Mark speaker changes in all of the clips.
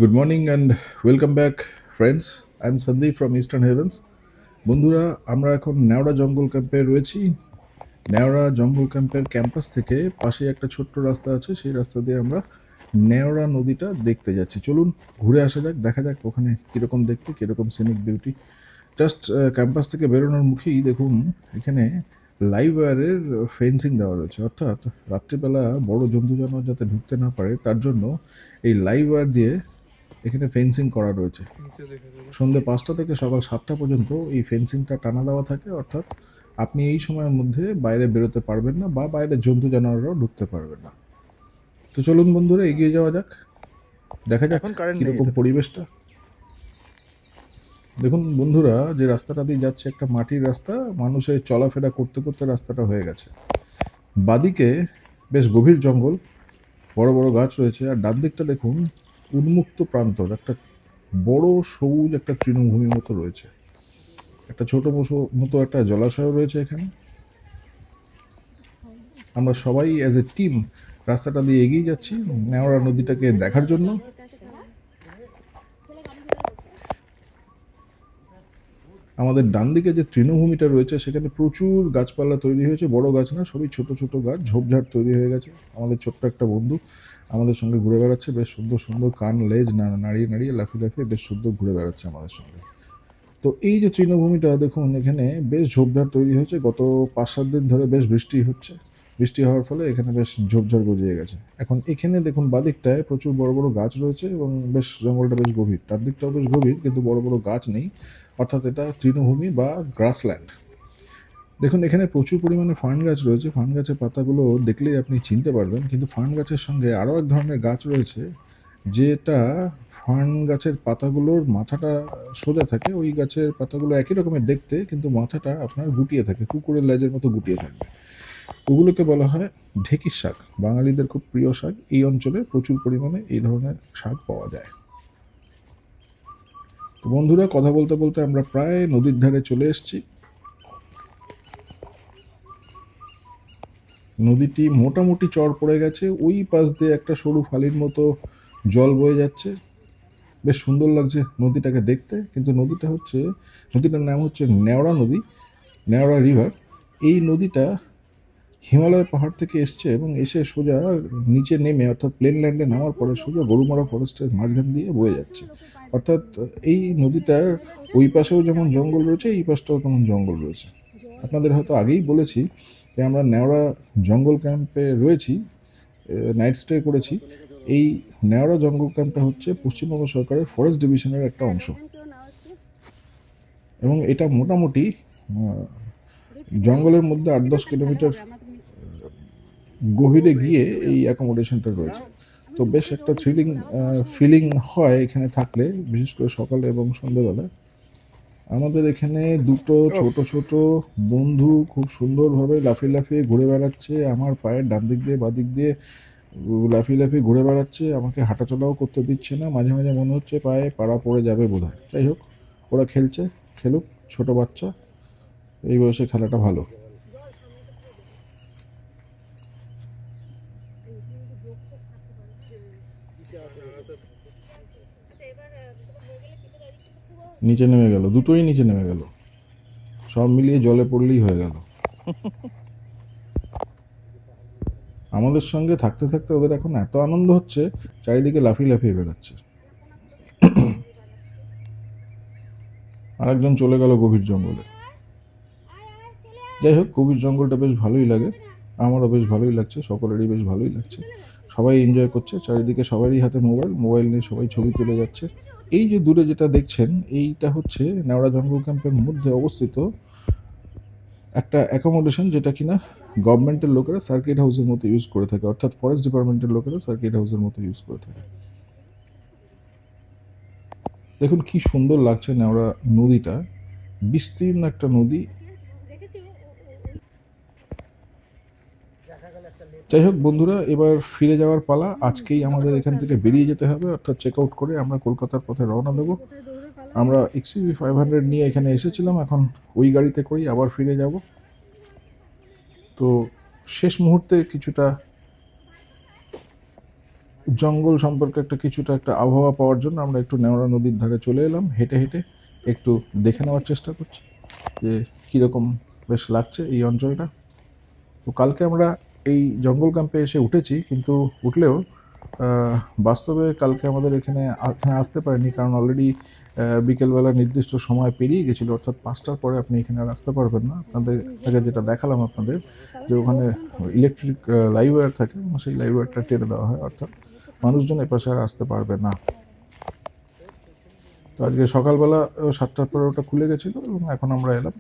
Speaker 1: Good morning and welcome back friends. I am Sandeep from Eastern Heavens. বন্ধুরা, আমরা এখন নেওড়া জঙ্গল ক্যাম্পে রয়েছি। নেওড়া জঙ্গল ক্যাম্পের ক্যাম্পাস থেকে পাশে একটা ছোট্ট রাস্তা আছে, সেই রাস্তা দিয়ে আমরা নেওড়া নদীটা দেখতে যাচ্ছি। চলুন ঘুরে আসা যাক, দেখা যাক ওখানে কীরকম দেখতে, কীরকম সিনিক বিউটি। জাস্ট ক্যাম্পাস থেকে বেরোনোর মুখেই দেখুন এখানে লাইভ ওয়্যারের ফেন্সিং দেওয়া রয়েছে, অর্থাৎ রাত্রিবেলা বড় জন্তু জানোয়ার যাতে ঢুকতে না পারে তার জন্য এই লাইভ ওয়্যার দিয়ে এখানে ফেন্সিং করা রয়েছে। সন্ধ্যে 5টা থেকে সকাল 7টা পর্যন্ত এই ফেন্সিংটা টানা দেওয়া থাকে, অর্থাৎ আপনি এই সময়ের মধ্যে বাইরে বেরোতে পারবেন না বা বাইরে জন্তু জানোয়াররাও ঢুকতে পারবে না। তো চলুন বন্ধুরা এগিয়ে যাওয়া যাক, দেখা যাক কীরকম পরিবেশটা। দেখুন বন্ধুরা, যে রাস্তাটা দিয়ে যাচ্ছে একটা মাটির রাস্তা, মানুষের চলাফেরা করতে করতে রাস্তাটা হয়ে গেছে। বাদিকে বেশ গভীর জঙ্গল, বড় বড় গাছ রয়েছে, আর ডান দিকটা দেখুন উন্মুক্ত প্রান্তর, একটা বড় সবুজ একটা তৃণভূমির মতো রয়েছে। একটা ছোট মতো একটা জলাশয় রয়েছে এখানে। আমরা সবাই অ্যাজ এ টিম রাস্তাটা দিয়ে এগিয়ে যাচ্ছি নেওড়া নদীটাকে দেখার জন্য। আমাদের ডান দিকে যে তৃণভূমিটা রয়েছে সেখানে প্রচুর গাছপালা তৈরি হয়েছে, বড় গাছ না, সবই ছোট ছোট গাছ, ঝোপঝাড় তৈরি হয়ে গেছে। আমাদের ছোট্ট একটা বন্ধু আমাদের সঙ্গে ঘুরে বেড়াচ্ছে, বেশ সুন্দর সুন্দর কান লেজ নাড়িয়ে নাড়িয়ে লাফিয়ে লাফিয়ে বেশ সুন্দর ঘুরে বেড়াচ্ছে আমাদের সঙ্গে। তো এই যে তৃণভূমিটা দেখুন, এখানে বেশ ঝোপঝাড় তৈরি হয়েছে, গত 5-7 দিন ধরে বেশ বৃষ্টি হচ্ছে। বৃষ্টি হওয়ার ফলে এখানে বেশ ঝোপঝাড় গজিয়ে গেছে। এখন এখানে দেখুন বাদিকটায় প্রচুর বড় বড় গাছ রয়েছে এবং বেশ জঙ্গলটা বেশ গভীর, তার দিকটাও বেশ গভীর, কিন্তু বড় বড় গাছ নেই, অর্থাৎ এটা তৃণভূমি বা গ্রাসল্যান্ড। দেখুন এখানে প্রচুর পরিমাণে ফার্ন গাছ রয়েছে, ফার্ন গাছের পাতাগুলো দেখলেই আপনি চিনতে পারবেন, কিন্তু ফার্ন গাছের সঙ্গে আরও এক ধরনের গাছ রয়েছে যেটা ফার্ন গাছের পাতাগুলোর মাথাটা সোজা থাকে, ওই গাছের পাতাগুলো একই রকমের দেখতে, কিন্তু মাথাটা আপনার গুটিয়ে থাকে, কুকুরের লেজের মতো গুটিয়ে থাকবে। ওগুলোকে বলা হয় ঢেঁকির শাক, বাঙালিদের খুব প্রিয় শাক। এই অঞ্চলে প্রচুর পরিমাণে এই ধরনের শাক পাওয়া যায়। তো বন্ধুরা, কথা বলতে বলতে আমরা প্রায় নদীর ধারে চলে এসেছি। নদীটি মোটামুটি চর পড়ে গেছে, ওই পাশ দিয়ে একটা সরু ফালির মতো জল বয়ে যাচ্ছে, বেশ সুন্দর লাগছে নদীটাকে দেখতে। কিন্তু নদীটার নাম হচ্ছে নেওড়া নদী, নেওড়া রিভার। এই নদীটা হিমালয় পাহাড় থেকে এসছে এবং এসে সোজা নিচে নেমে, অর্থাৎ প্লেন ল্যান্ডে নামার পরে সোজা গরুমারা ফরেস্টের মাঝখান দিয়ে বয়ে যাচ্ছে। অর্থাৎ এই নদীটার ওই পাশেও যেমন জঙ্গল রয়েছে, এই পাশটাও তেমন জঙ্গল রয়েছে। আপনাদের হয়তো আগেই বলেছি যে আমরা নেওড়া জঙ্গল ক্যাম্পে রয়েছি, নাইট স্টে করেছি। এই নেওড়া জঙ্গল ক্যাম্পটা হচ্ছে পশ্চিমবঙ্গ সরকারের ফরেস্ট ডিভিশনের একটা অংশ, এবং এটা মোটামুটি জঙ্গলের মধ্যে 8-10 কিলোমিটার গভীরে গিয়ে এই অ্যাকোমোডেশনটা রয়েছে। তো বেশ একটা থ্রিলিং ফিলিং হয় এখানে থাকলে, বিশেষ করে সকালে এবং সন্ধ্যেবেলা। আমাদের এখানে দুটো ছোট ছোট বন্ধু খুব সুন্দরভাবে লাফিয়ে লাফিয়ে ঘুরে বেড়াচ্ছে, আমার পায়ের ডান দিক দিয়ে বাদিক দিয়ে লাফিয়ে লাফিয়ে ঘুরে বেড়াচ্ছে, আমাকে হাঁটাচলাও করতে দিচ্ছে না। মাঝে মাঝে মনে হচ্ছে পায়ে পাড়া পড়ে যাবে বোধহয়। যাই হোক, ওরা খেলছে, খেলুক, ছোট বাচ্চা, এই বয়সে খেলাটা ভালো। নিচে নেমে গেল, দুটোই নিচে নেমে গেল, সব মিলিয়ে জলে পড়লেই হয়ে গেল। আমাদের সঙ্গে থাকতে থাকতে ওদের এখন এত আনন্দ হচ্ছে, চারিদিকে লাফিয়ে লাফিয়ে বেড়াচ্ছে। আরেকজন চলে গেল গভীর জঙ্গলে। যাই হোক, গভীর জঙ্গলটা বেশ ভালোই লাগে, আমারও বেশ ভালোই লাগছে, সকলেরই বেশ ভালোই লাগছে। সবাই এনজয় করছে, চারিদিকে সবারই হাতে মোবাইল নিয়ে সবাই ছবি তুলে যাচ্ছে। এই যে দূরে যেটা দেখছেন, এইটা হচ্ছে নেওড়া জঙ্গল ক্যাম্পের মধ্যে অবস্থিত একটা অ্যাকোমোডেশন, যেটা কিনা গভর্নমেন্টের লোকেরা সার্কিট হাউসের মতো ইউজ করে থাকে, অর্থাৎ ফরেস্ট ডিপার্টমেন্টের লোকেরা সার্কিট হাউসের মতো ইউজ করে থাকে। দেখুন কি সুন্দর লাগছে নেওড়া নদীটা, বিস্তীর্ণ একটা নদী। যাই হোক বন্ধুরা, এবার ফিরে যাওয়ার পালা। আজকেই আমাদের এখান থেকে বেরিয়ে যেতে হবে, অর্থাৎ চেক আউট করে আমরা কলকাতার পথে রওনা দেবো। আমরা XUV 500 নিয়ে এখানে এসেছিলাম, এখন ওই গাড়িতে করেই আবার ফিরে যাব। তো শেষ মুহূর্তে কিছুটা জঙ্গল সম্পর্কে কিছুটা একটা আবহাওয়া পাওয়ার জন্য আমরা একটু নেওড়া নদীর ধারে চলে এলাম, হেঁটে হেঁটে একটু দেখে নেওয়ার চেষ্টা করছি যে কীরকম বেশ লাগছে এই অঞ্চলটা। তো কালকে আমরা এই জঙ্গল ক্যাম্পে এসে উঠেছি, কিন্তু উঠলেও বাস্তবে কালকে আমাদের এখানে আসতে পারেনি, কারণ অলরেডি বিকেলবেলা নির্দিষ্ট সময় পেরিয়ে গেছিলো, অর্থাৎ 5টার পরে আপনি এখানে আর আসতে পারবেন না। আপনাদের আগে যেটা দেখালাম আপনাদের, যে ওখানে ইলেকট্রিক লাইভ ওয়্যার থাকে এবং সেই লাইভ ওয়্যারটা টেনে দেওয়া হয়, অর্থাৎ মানুষজন এপাশে আর আসতে পারবে না। তো আজকে সকালবেলা 7টার পরে ওটা খুলে গেছিলো এবং এখন আমরা এলাম।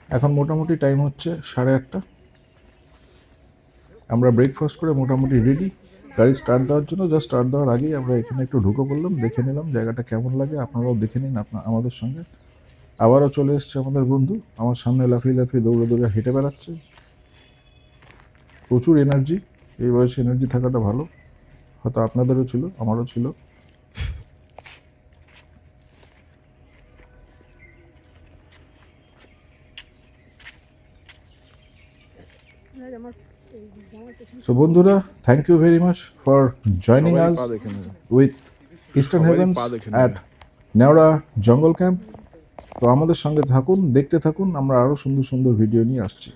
Speaker 1: এখন মোটামুটি টাইম হচ্ছে 8:30। আমরা ব্রেকফাস্ট করে মোটামুটি রেডি গাড়ি স্টার্ট দেওয়ার জন্য। জাস্ট স্টার্ট দেওয়ার আগেই আমরা এখানে একটু ঢুকে পড়লাম, দেখে নিলাম জায়গাটা কেমন লাগে। আপনারাও দেখে নিন আমাদের সঙ্গে। আবারও চলে এসছে আমাদের বন্ধু, আমার সামনে লাফিয়ে লাফিয়ে দৌড়ে দৌড়ে হেঁটে বেড়াচ্ছে। প্রচুর এনার্জি, এই বয়সে এনার্জি থাকাটা ভালো, হয়তো আপনাদেরও ছিল, আমারও ছিল। So বন্ধুরা, thank you very much for joining us with Eastern Heavens at Neora jungle camp. তো আমাদের সঙ্গে থাকুন, দেখতে থাকুন, আমরা আরও সুন্দর সুন্দর ভিডিও নিয়ে আসছি।